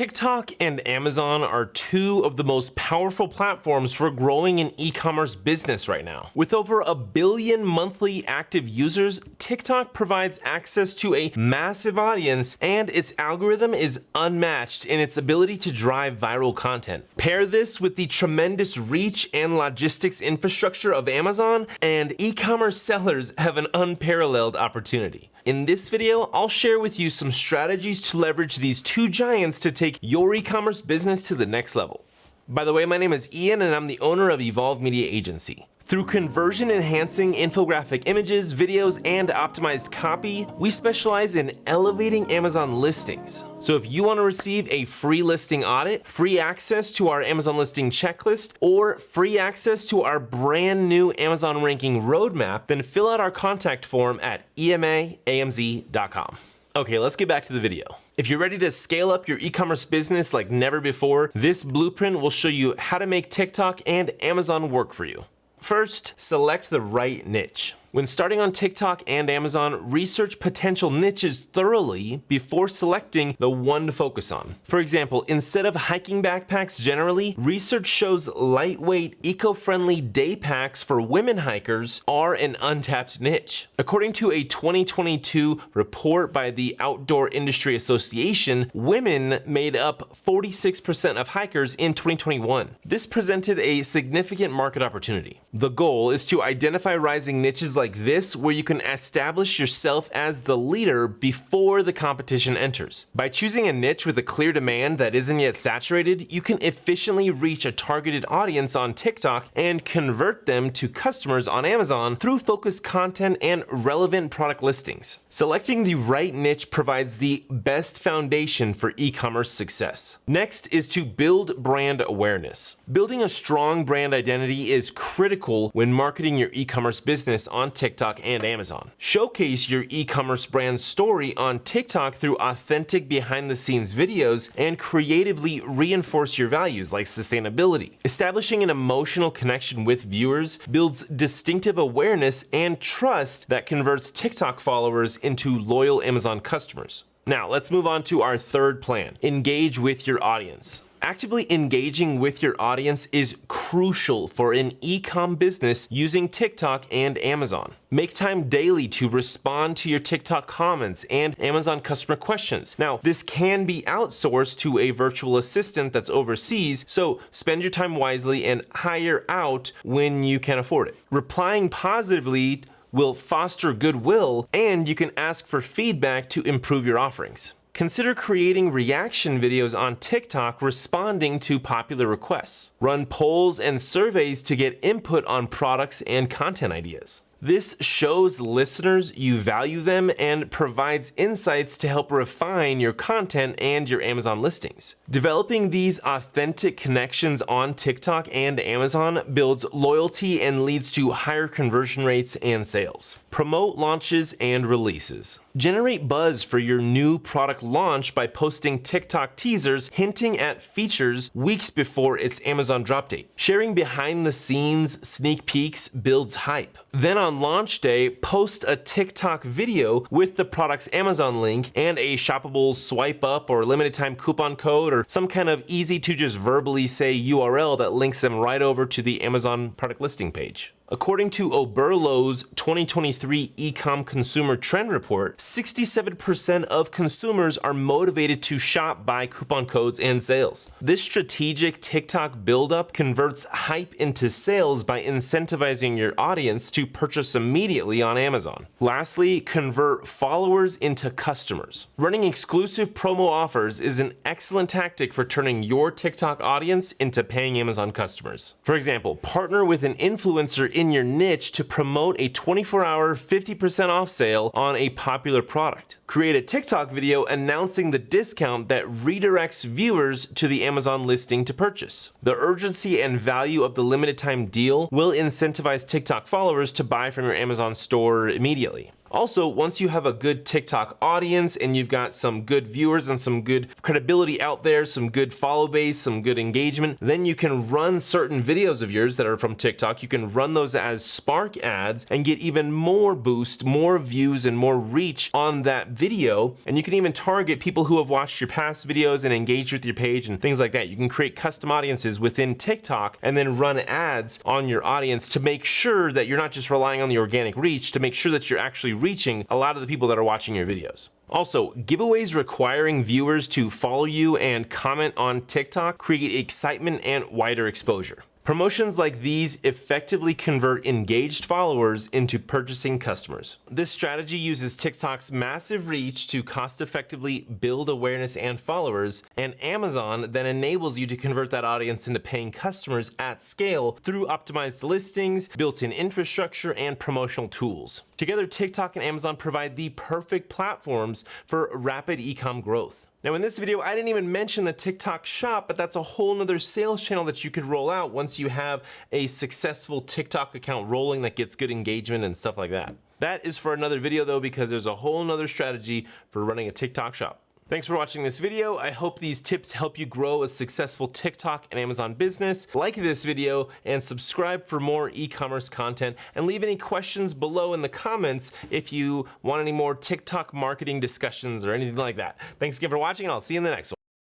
TikTok and Amazon are two of the most powerful platforms for growing an e-commerce business right now. With over 1 billion monthly active users, TikTok provides access to a massive audience, and its algorithm is unmatched in its ability to drive viral content. Pair this with the tremendous reach and logistics infrastructure of Amazon, and e-commerce sellers have an unparalleled opportunity. In this video, I'll share with you some strategies to leverage these two giants to take your e-commerce business to the next level. By the way, my name is Ian and I'm the owner of Evolve Media Agency. Through conversion-enhancing infographic images, videos, and optimized copy, we specialize in elevating Amazon listings. So if you want to receive a free listing audit, free access to our Amazon listing checklist, or free access to our brand new Amazon ranking roadmap, then fill out our contact form at emaamz.com. Okay, let's get back to the video. If you're ready to scale up your e-commerce business like never before, this blueprint will show you how to make TikTok and Amazon work for you. First, select the right niche. When starting on TikTok and Amazon, research potential niches thoroughly before selecting the one to focus on. For example, instead of hiking backpacks generally, research shows lightweight, eco-friendly day packs for women hikers are an untapped niche. According to a 2022 report by the Outdoor Industry Association, women made up 46% of hikers in 2021. This presented a significant market opportunity. The goal is to identify rising niches like this where you can establish yourself as the leader before the competition enters. By choosing a niche with a clear demand that isn't yet saturated, you can efficiently reach a targeted audience on TikTok and convert them to customers on Amazon through focused content and relevant product listings. Selecting the right niche provides the best foundation for e-commerce success. Next is to build brand awareness. Building a strong brand identity is critical when marketing your e-commerce business on TikTok and Amazon. Showcase your e-commerce brand story on TikTok through authentic behind-the-scenes videos and creatively reinforce your values like sustainability. Establishing an emotional connection with viewers builds distinctive awareness and trust that converts TikTok followers into loyal Amazon customers. Now, let's move on to our third plan. Engage with your audience. Actively engaging with your audience is crucial for an e-com business using TikTok and Amazon. Make time daily to respond to your TikTok comments and Amazon customer questions. Now, this can be outsourced to a virtual assistant that's overseas, so spend your time wisely and hire out when you can afford it. Replying positively will foster goodwill, and you can ask for feedback to improve your offerings. Consider creating reaction videos on TikTok responding to popular requests. Run polls and surveys to get input on products and content ideas. This shows listeners you value them and provides insights to help refine your content and your Amazon listings. Developing these authentic connections on TikTok and Amazon builds loyalty and leads to higher conversion rates and sales. Promote launches and releases. Generate buzz for your new product launch by posting TikTok teasers hinting at features weeks before its Amazon drop date. Sharing behind the scenes sneak peeks builds hype. Then on launch day, post a TikTok video with the product's Amazon link and a shoppable swipe up or limited time coupon code or some kind of easy to just verbally say URL that links them right over to the Amazon product listing page. According to Oberlo's 2023 e-com consumer trend report, 67% of consumers are motivated to shop by coupon codes and sales. This strategic TikTok buildup converts hype into sales by incentivizing your audience to purchase immediately on Amazon. Lastly, convert followers into customers. Running exclusive promo offers is an excellent tactic for turning your TikTok audience into paying Amazon customers. For example, partner with an influencer in your niche to promote a 24-hour 50% off sale on a popular product. Create a TikTok video announcing the discount that redirects viewers to the Amazon listing to purchase. The urgency and value of the limited time deal will incentivize TikTok followers to buy from your Amazon store immediately. Also, once you have a good TikTok audience and you've got some good viewers and some good credibility out there, some good follow base, some good engagement, then you can run certain videos of yours that are from TikTok. You can run those as Spark ads and get even more boost, more views, and more reach on that video. And you can even target people who have watched your past videos and engaged with your page and things like that. You can create custom audiences within TikTok and then run ads on your audience to make sure that you're not just relying on the organic reach, to make sure that you're actually reaching a lot of the people that are watching your videos. Also, giveaways requiring viewers to follow you and comment on TikTok create excitement and wider exposure. Promotions like these effectively convert engaged followers into purchasing customers. This strategy uses TikTok's massive reach to cost-effectively build awareness and followers, and Amazon then enables you to convert that audience into paying customers at scale through optimized listings, built-in infrastructure, and promotional tools. Together, TikTok and Amazon provide the perfect platforms for rapid e-com growth. Now in this video, I didn't even mention the TikTok shop, but that's a whole nother sales channel that you could roll out once you have a successful TikTok account rolling that gets good engagement and stuff like that. That is for another video though, because there's a whole nother strategy for running a TikTok shop. Thanks for watching this video. I hope these tips help you grow a successful TikTok and Amazon business. Like this video and subscribe for more e-commerce content, and leave any questions below in the comments if you want any more TikTok marketing discussions or anything like that. Thanks again for watching, and I'll see you in the next one.